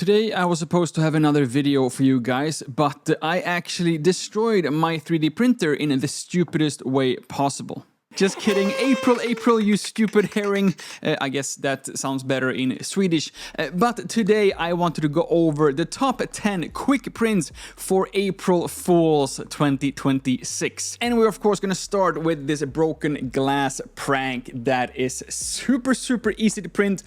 Today I was supposed to have another video for you guys, but I actually destroyed my 3D printer in the stupidest way possible. Just kidding. April, you stupid herring. I guess that sounds better in Swedish. But today I wanted to go over the top 10 quick prints for April Fools 2026. And we're of course going to start with this broken glass prank that is super easy to print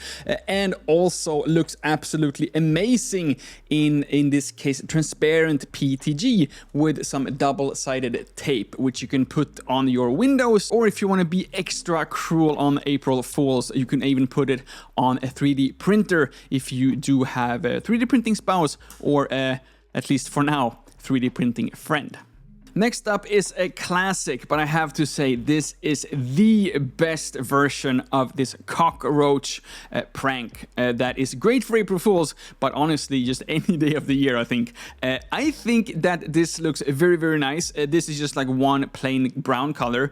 and also looks absolutely amazing in this case transparent PETG with some double-sided tape, which you can put on your windows, or if you want to be extra cruel on April Fools, you can even put it on a 3D printer if you do have a 3D printing spouse or at least for now 3D printing friend. Next up is a classic, but I have to say this is the best version of this cockroach prank that is great for April Fools, but honestly just any day of the year I think. I think that this looks very nice. This is just like one plain brown color.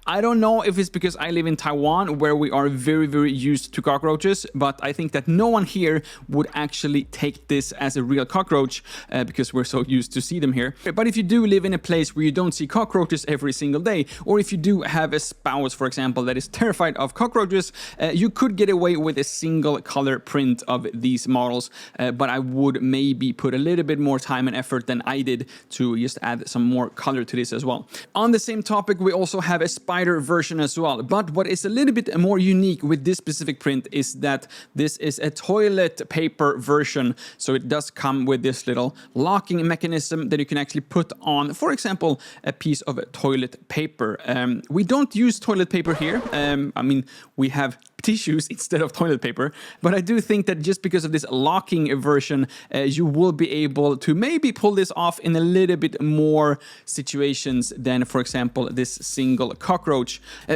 I don't know if it's because I live in Taiwan where we are very used to cockroaches, but I think that no one here would actually take this as a real cockroach because we're so used to see them here. But if you do live in a place where you don't see cockroaches every single day, or if you do have a spouse, for example, that is terrified of cockroaches, you could get away with a single color print of these models, but I would maybe put a little bit more time and effort than I did to just add some more color to this as well. On the same topic, we also have a spider version as well, but what is a little bit more unique with this specific print is that this is a toilet paper version, so it does come with this little locking mechanism that you can actually put on, for example, a piece of toilet paper. We don't use toilet paper here. I mean, we have tissues instead of toilet paper, but I do think that just because of this locking version, you will be able to maybe pull this off in a little bit more situations than, for example, this single cockroach.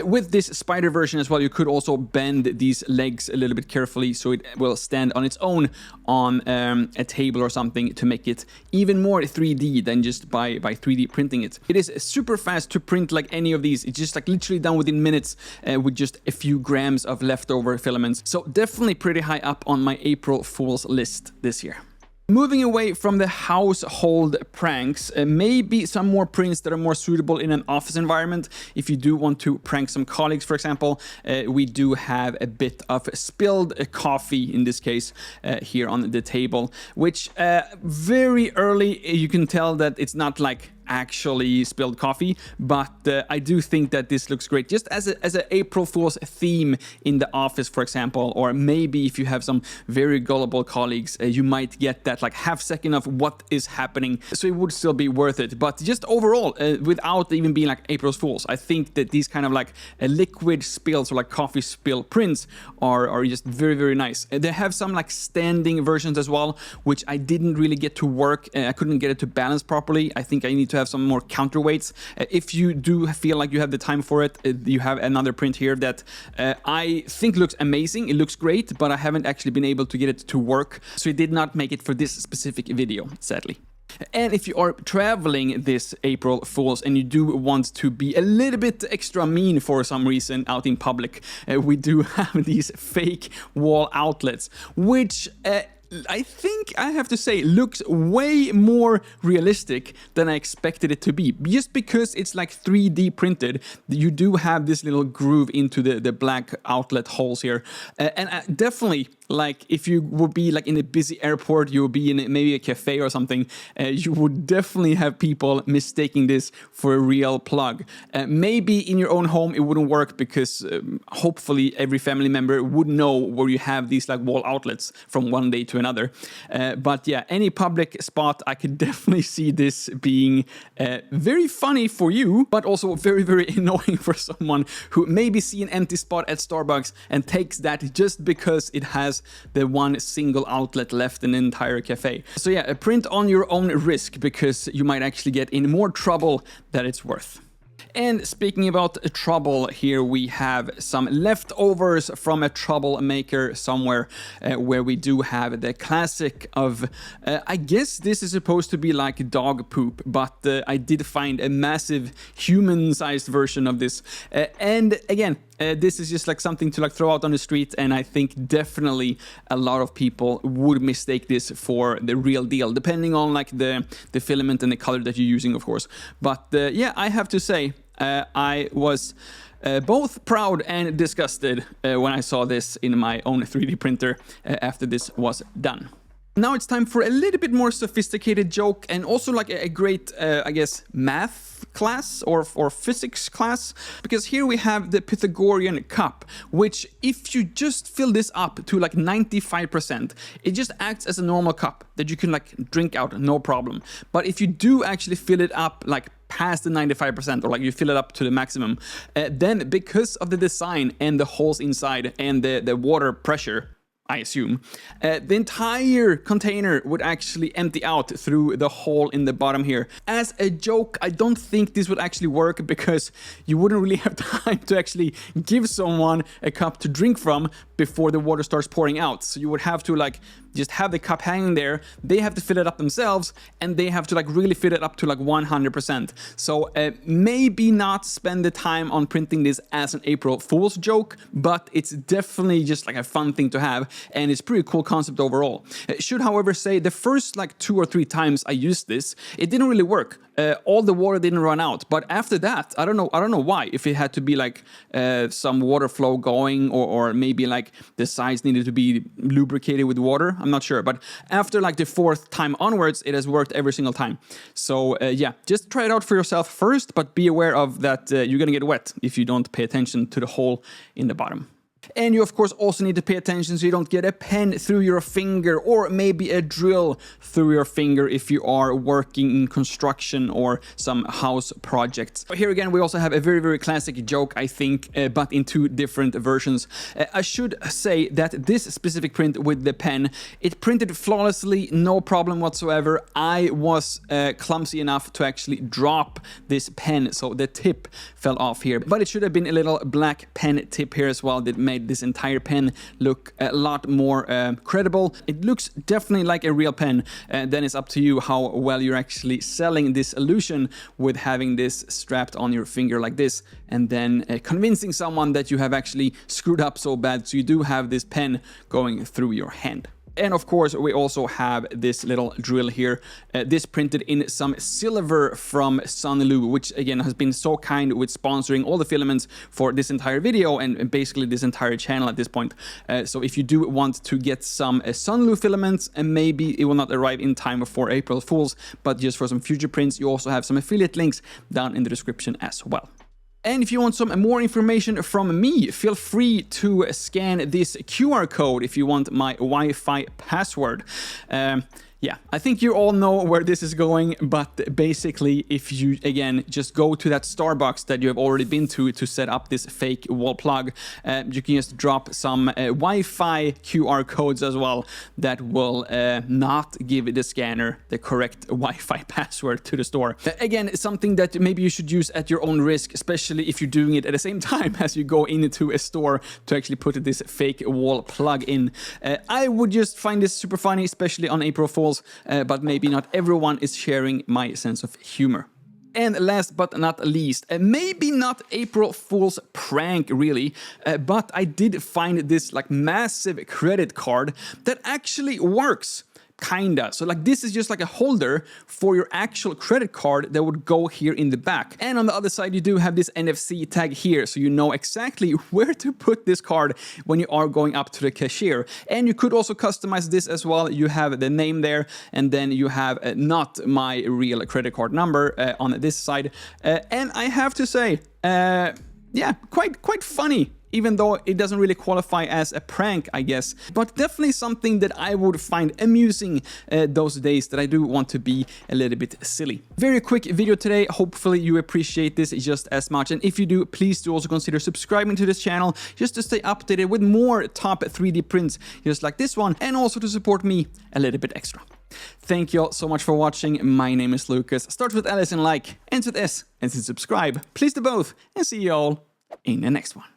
With this spider version as well, you could also bend these legs a little bit carefully so it will stand on its own on a table or something to make it even more 3D than just by 3D printing it. It is super fast to print like any of these. It's just like literally done within minutes with just a few grams of leftover filaments. So definitely pretty high up on my April Fools list this year. Moving away from the household pranks, maybe some more prints that are more suitable in an office environment. If you do want to prank some colleagues, for example, we do have a bit of spilled coffee in this case here on the table, which very early you can tell that it's not like actually spilled coffee, but I do think that this looks great just as an April Fool's theme in the office, for example, or maybe if you have some very gullible colleagues, you might get that like half second of what is happening, so it would still be worth it. But just overall, without even being like April's Fools, I think that these kind of like liquid spills or like coffee spill prints are just very nice. They have some like standing versions as well, which I didn't really get to work. I couldn't get it to balance properly. I think I need to have some more counterweights. If you do feel like you have the time for it, you have another print here that I think looks amazing. It looks great, but I haven't actually been able to get it to work, so it did not make it for this specific video, sadly. And if you are traveling this April Fools and you do want to be a little bit extra mean for some reason out in public, we do have these fake wall outlets, which I think I have to say looks way more realistic than I expected it to be. Just because it's like 3D printed, you do have this little groove into the black outlet holes here. And definitely, like if you would be like in a busy airport, you would be in maybe a cafe or something, you would definitely have people mistaking this for a real plug. Maybe in your own home it wouldn't work because hopefully every family member would know where you have these like wall outlets from one day to another. But yeah, any public spot, I could definitely see this being very funny for you, but also very annoying for someone who maybe see an empty spot at Starbucks and takes that just because it has the one single outlet left in the entire cafe. So yeah, print on your own risk because you might actually get in more trouble than it's worth. And speaking about trouble, here we have some leftovers from a troublemaker somewhere where we do have the classic of, I guess this is supposed to be like dog poop, but I did find a massive human-sized version of this. And again, This is just like something to like throw out on the street, and I think definitely a lot of people would mistake this for the real deal, depending on like the filament and the color that you're using, of course. But yeah, I have to say, I was both proud and disgusted when I saw this in my own 3D printer after this was done. Now it's time for a little bit more sophisticated joke, and also like a great, I guess, math class or physics class, because here we have the Pythagorean Cup, which if you just fill this up to like 95%, it just acts as a normal cup that you can like drink out, no problem. But if you do actually fill it up like past the 95%, or like you fill it up to the maximum, then because of the design and the holes inside and the water pressure, I assume, the entire container would actually empty out through the hole in the bottom here. As a joke, I don't think this would actually work, because you wouldn't really have time to actually give someone a cup to drink from before the water starts pouring out. So you would have to like just have the cup hanging there, they have to fill it up themselves, and they have to like really fill it up to like 100%. So maybe not spend the time on printing this as an April Fool's joke, but it's definitely just like a fun thing to have, and it's pretty cool concept overall. Should however say, the first like 2 or 3 times I used this, it didn't really work. All the water didn't run out, but after that, I don't know why. If it had to be like some water flow going, or maybe like the sides needed to be lubricated with water, I'm not sure. But after like the 4th time onwards, it has worked every single time. So yeah, just try it out for yourself first, but be aware of that you're gonna get wet if you don't pay attention to the hole in the bottom. And you of course also need to pay attention so you don't get a pen through your finger, or maybe a drill through your finger if you are working in construction or some house projects. Here again, we also have a very, very classic joke, I think, but in 2 different versions. I should say that this specific print with the pen, it printed flawlessly, no problem whatsoever. I was clumsy enough to actually drop this pen, so the tip fell off here. But it should have been a little black pen tip here as well that made this entire pen look a lot more credible. It looks definitely like a real pen, then it's up to you how well you're actually selling this illusion with having this strapped on your finger like this, and then convincing someone that you have actually screwed up so bad so you do have this pen going through your hand. And of course, we also have this little drill here. This printed in some silver from Sunlu, which again has been so kind with sponsoring all the filaments for this entire video and basically this entire channel at this point. So if you do want to get some Sunlu filaments, and maybe it will not arrive in time for April Fools, but just for some future prints, you also have some affiliate links down in the description as well. And if you want some more information from me, feel free to scan this QR code if you want my Wi-Fi password. Yeah, I think you all know where this is going, but basically if you, again, just go to that Starbucks that you have already been to set up this fake wall plug, you can just drop some Wi-Fi QR codes as well that will not give the scanner the correct Wi-Fi password to the store. Again, something that maybe you should use at your own risk, especially if you're doing it at the same time as you go into a store to actually put this fake wall plug in. I would just find this super funny, especially on April Fools. But maybe not everyone is sharing my sense of humor. And last but not least, maybe not April Fool's prank really, but I did find this like massive credit card that actually works. Kinda. So like this is just like a holder for your actual credit card that would go here in the back. And on the other side, you do have this NFC tag here, so you know exactly where to put this card when you are going up to the cashier. And you could also customize this as well. You have the name there, and then you have not my real credit card number on this side. And I have to say, yeah, quite funny. Even though it doesn't really qualify as a prank, I guess. But definitely something that I would find amusing those days that I do want to be a little bit silly. Very quick video today. Hopefully you appreciate this just as much. And if you do, please do also consider subscribing to this channel just to stay updated with more top 3D prints just like this one, and also to support me a little bit extra. Thank you all so much for watching. My name is Lucas. Start with L as in like, ends with S, and subscribe. Please do both, and see you all in the next one.